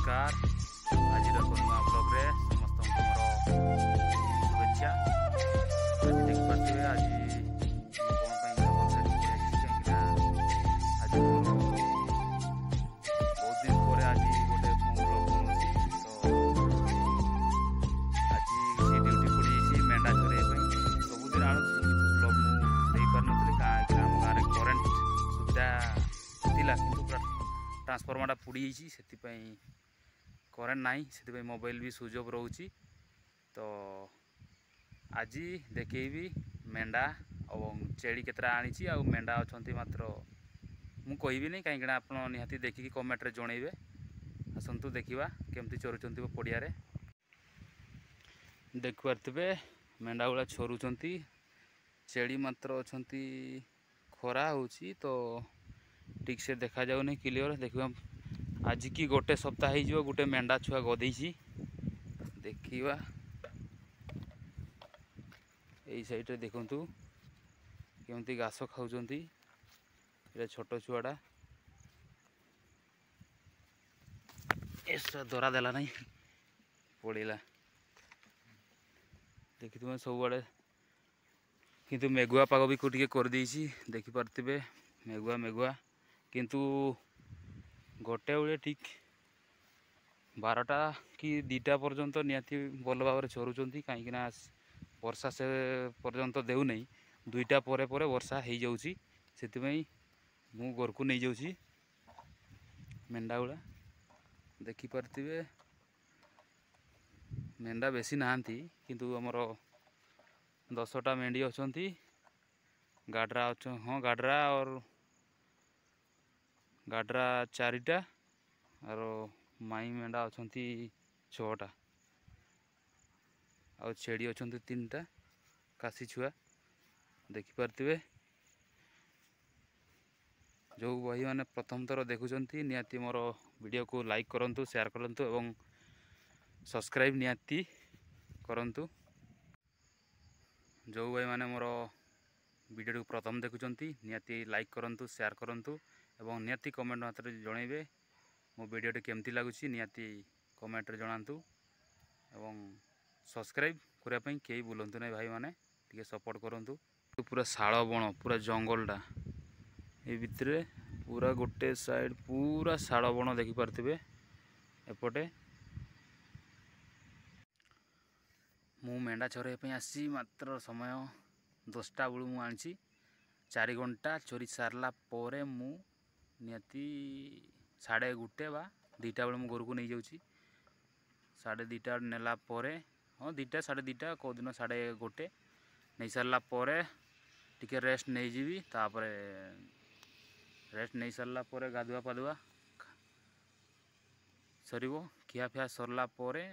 नमस्कार। आज नुआ ब्लॉग रे समस्त शुभेच्छा। आज देख पारे आज आज बहुत दिन पर आज गोटे ब्लॉग बनाऊँगी तो आज से ड्यूटी पड़ी मेंढा चढ़े सबुदिन आणुची ब्लॉग मुझे पार नी कहीं आम गाँव में करेन्ट सुविधा थिला कि ट्रांसफॉर्मर पुड़ी से करेन्ट ना से मोबाइल भी स्विच ऑफ रोची। तो आज देखी मेंढा और छेड़ी केतरा आनी आ मेंढा अच्छा मात्र मुझे कहबी नहीं कहीं आप निहाती देखिकी कमेंट रे जनइबे। आसतु देखा केमती चरुंच पड़िया देख पारे मेंढा गुला चरुंच छेड़ी मात्र अच्छा खरा हो तो ठीक से देखा जाऊनी क्लियर। देखा आज की गोटे सप्ताह हो गोटे मेंढा छुआ गदे देखा यही साइड रे देखु केमती घास खाऊँ छोट छुआटा ऐसा धरा देला नहीं पड़ा देखी तुम सब आड़े किंतु मेघुआ पाग भी टे कर देखिपे मेघुआ मेघुआ किंतु गोटे बड़े ठीक 12टा कि 2टा पर्यंत निहाती भल भाव में चरुंच कहीं वर्षा से पर्यंत देउ नहीं 2टा पर वर्षा हो जाऊँगी से मु घर को नहीं जाऊँगी मेंढा गुड़ा देखिपे मेंढा बेसी नहांती किंतु आमर 10टा मेंढी अच्छा गाड्रा अच्छा हाँ गाड्रा और गाड्रा 4टा और माई मेंढा अच्छा 6टा और छेड़ी अच्छा 3टा काशी छुआ देखिपे। जो भाई मैंने प्रथम थर देखुंत निहाती मोर वीडियो को लाइक करूँ शेयर करूँ और सब्सक्राइब निहाती करूँ। जो भाई मैंने मोर वीडियो को प्रथम देखुंत निहाती लाइक करूँ शेयर करूँ और निहाती कमेंट मात्र जनइबे मो वीडियो केमती लगुच निहाती कमेंट रे जनातु और सब्सक्राइब करने कई बुलां ना भाई मैंने टे सपोर्ट करूँ। पूरा शाल बण पूरा जंगलटा ये भितर पूरा गोटे साइड पूरा शाल बण देखिपे एपटे मु मेंढा चरवाई आसी मात्र समय 10टा बेलू मु आनी 4 घंटा चोरी सारला पोरे मु निहाती 1:30 बा 2टा बेले मु घर को नहीं जाऊँगी 2:30 नेला पोरे हाँ 2टा 2:30 कौ दिन 1:30 नहीं सारला पोरे टिके रेस्ट नहीं जीवी तापरे रेस्ट नहीं सारला पोरे गाधुआ पाधुआ सर खिया फिया सरला पोरे